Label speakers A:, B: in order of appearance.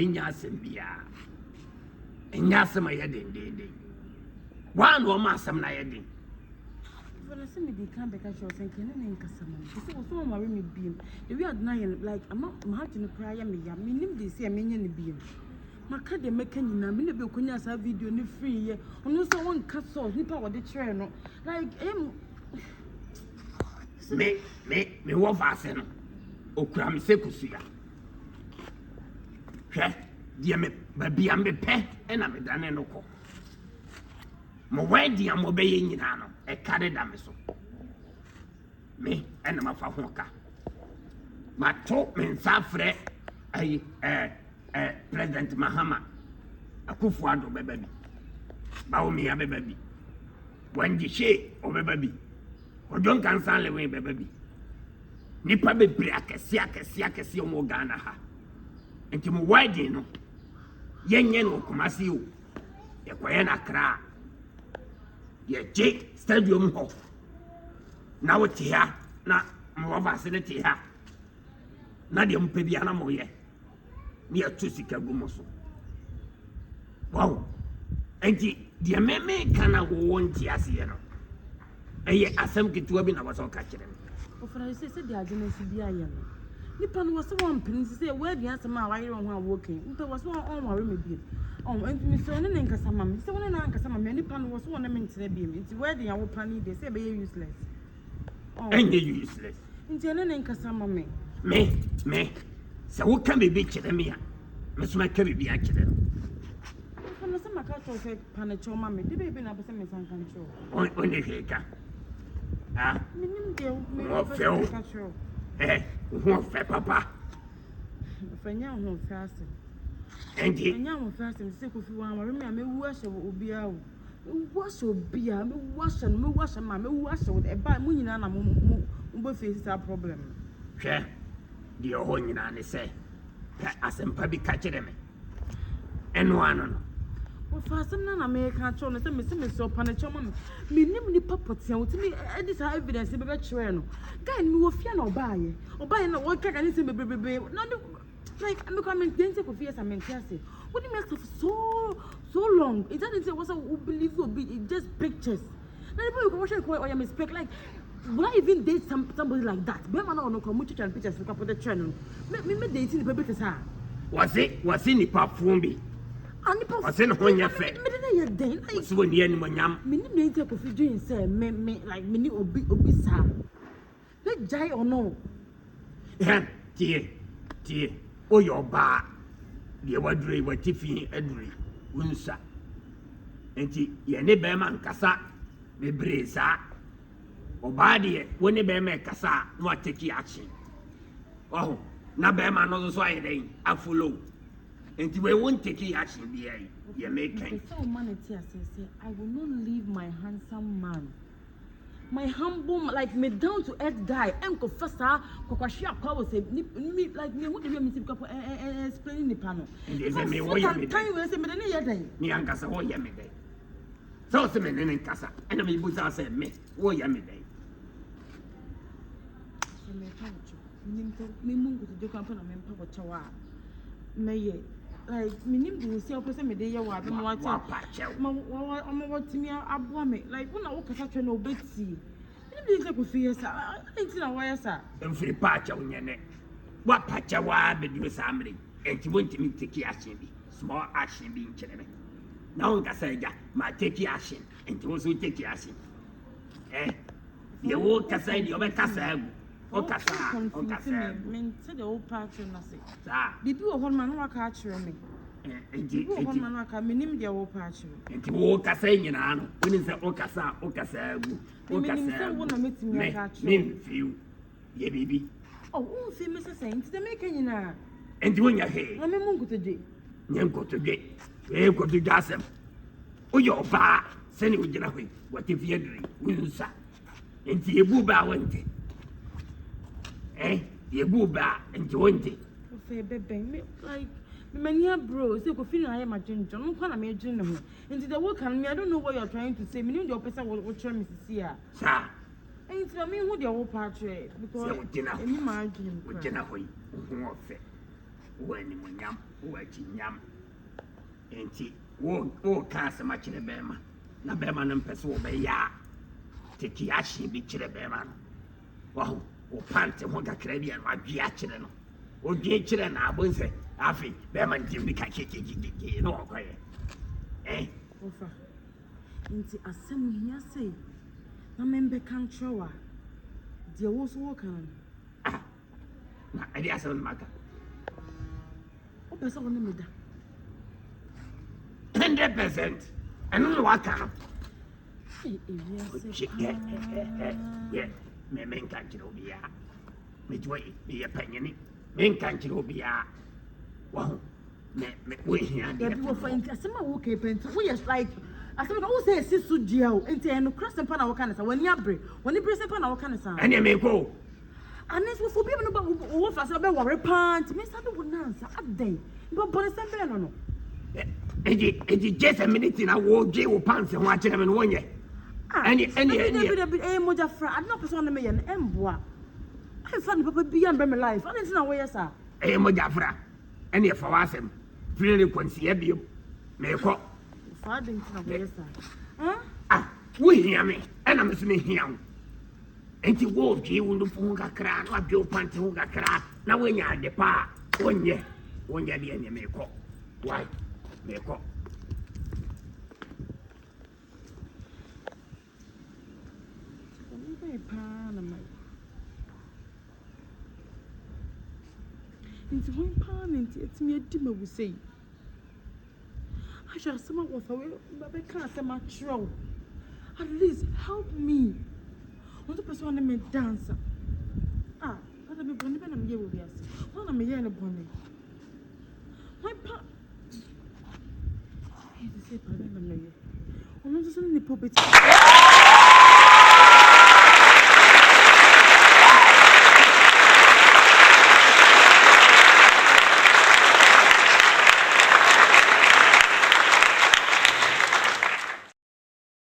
A: yenya asembia enya asema yedendende wan wo ma asem na yeden
B: when I see me, they can't be catch yourself. Can I name Cassandra? This is also my room beam. The way I deny like I'm not in a prayer. Me, I mean, they say I'm in the beam. My card, they make any name. Me, be kunya sa video ni free. On no so one cut sauce. Ni power the train. Like
A: me wo fase no. Okura me se kusuya. Hwe, dia me ba bia me pe e na me dane no ko. Mo wedi am obeye nyina no e kare da me so me ena mafa ho ka ma to me nsafre ai president Mahama Akufo-Addo beba bi ba o mi ya beba bi wanji she o beba bi odon kan san lewe beba bi nipa bebre akese o mo Ghana ha enti mo wedi no yenye no Kumasi o e kwaye na Accra ye Jake stadium ho na wote ha na mo facility ha na de mpa bia na mo ye ni atu sika gumo so wow enti de meme kana wo wonti ase no eye asem ketua bi na waso ka kire
B: o fra se de agency bia ye no nipa no wose won pin se we bia asem a wayere ho a working nipa wose on ware me bi enti mi so ne nkasa ma me se wona na nkasa ma me nipa no wose wona me ntene bi me enti we de ya wo pani de se be useless
A: enye useless
B: enti ne nkasa ma me
A: se wo kan be kire me ya me so ma ka be bia kire
B: no se ma ka to se panacho ma me de be na be se me san control
A: on ne heka ah
B: minim de me
A: o fe o ho fe papa
B: fanya ho fast
A: enti
B: anya ho fast se ko fi wan ware me wu ahye obi a wu ahye obi a me wu ahye ma me wu ahye e ba mu nyina na mo bo face that problem
A: hwe de ho nyina ne se asempa bi ka kire me eno ano no
B: o fast na me ka cho no se me so panacho ma me nim ni papotia o ti me edit evidence be be kire no guy me wo fia na obaye na wo kaka ni se bebebebe na like I'm coming to for years. I'm interested. What do you make so long? It doesn't say what's a believe will be just pictures. Now you can watch it or you mistake. Like why even date somebody like that? Be man no come to and pictures for the channel. Me dating the baby sa.
A: Was in the platform?
B: And the
A: was in Honya Fe.
B: Me den.
A: Like so when you any monyam.
B: Me need to take off doing say me like me obi sa. Let jai or no.
A: Yeah, dear. O your ba de wadure watifi adure unsa enti ye ne be man kasa be breza o ba de woni be me kasa no ateki action oh na be man no so ayeden a follow enti we won't take action be ye make
B: so humanity say I will not leave my handsome man, my humble, like me down to earth guy. I'm confessor. Kokwashia power say me like me. What do you mean? Explaining the panel.
A: Me what you mean?
B: Time we say me na yeday.
A: Me ankasa what you mean? So say me na ankasa. And me buza say me what you mean?
B: Me kancho. Me mungu to do kampana me mpa chawa. Me ye. Like me nim do say opese me dey ye wa be mo wa cha. Ma what me aboa me. Like when I walk kasa twa na obeti. Me dey ko fi yesa. Enti na wa yesa.
A: Mfiri pacha unyene. Wa pacha wa be do samre. Enti won't me take action bi. Small action bi nkyere me. Na on kasa ja ma take action. Enti wo so take action. Ye wo kasa di obekasa agu. O kasa.
B: Me say the old patron na say.
A: Sa.
B: Bibi wo hon man wa ka akire me.
A: Enti
B: wo man wa ka menim de wo patron.
A: Enti wo kasa nyina no. Woni say o kasa agu. O kasa.
B: Me say wo na metimi aka akire.
A: Me fiu. Ye bibi.
B: Oh, wo fi me say enti de make nyina.
A: Enti wonya he.
B: Na me mungu today.
A: Nyankotodwe. Kotodwe asem. O yo ba sene wo gina hoi. Wati fi aduri. Wunsa. Enti ebu ba wonte. Ye go ba enti wonte.
B: O fe bebe me like me mania bro say ko feel na my ginger no kwa na me gin ne ho. Enti the work and me I don't know what you're trying to say. Me need your person wo try me sisi a.
A: Sa.
B: Enti na me hu de wo patro because
A: say wo gina.
B: Eni ma gin.
A: Wo gina hoi. Wo fe. When you yam, watching yam. Ain't he? Walk cast a match in a bema. Na bema and peso be ya. Take yashi be chile bema. Wow, or pant and want a Caribbean, my biachino. O gay children, I won't say, Afi, bema and Jimmy Kaki, no, quiet. Eh?
B: Ofa. Nti asem hia sei. Na membe kan chowa. Dia wo so wo kan.
A: Ah. Na ade asem maka.
B: O pesa wona me da.
A: 100%. Anu no waka. Yeah. Me kan chiro bia. Me joy be panyani. Me kan chiro bia. Wow. Me we hia
B: de. People find asem a wo ke pent. We is like asem ka wo say sisu dia o. Enti eno krasem pa na wo kan sa. Wani abre. Wani brese pa na wo kan sa.
A: Ene me ko.
B: Anes wo bi no ba wo fa sa be worry pant. Me sa be wo nansa aden. Bo bone sembe no no.
A: Eji just a minute na wo je wo pants ho a kire me no wonye. Any
B: moja fra. I don't person na me ye emboa. I fan papa bi am me life. I didn't know where sa.
A: Moja fra. Any for wasem. Free konsia bio. Me ko.
B: Fa didn't know where sa.
A: Ah, we hear me. And I'm me here. Enti wo je wo no fu kakra na bio pants ho kakra. Na wonya de pa. Wonye de ene me ko. Why? Me ko.
B: Into one pound and it's me a dimmer will say. I shall sum with away, but I can't say much wrong. At least help me. What the person me dancer? Ah, but I'm a bonnet and I'm here with us. What am I here in a bonnet? My pa. Hey, the same, I don't know. I'm not just in the puppet.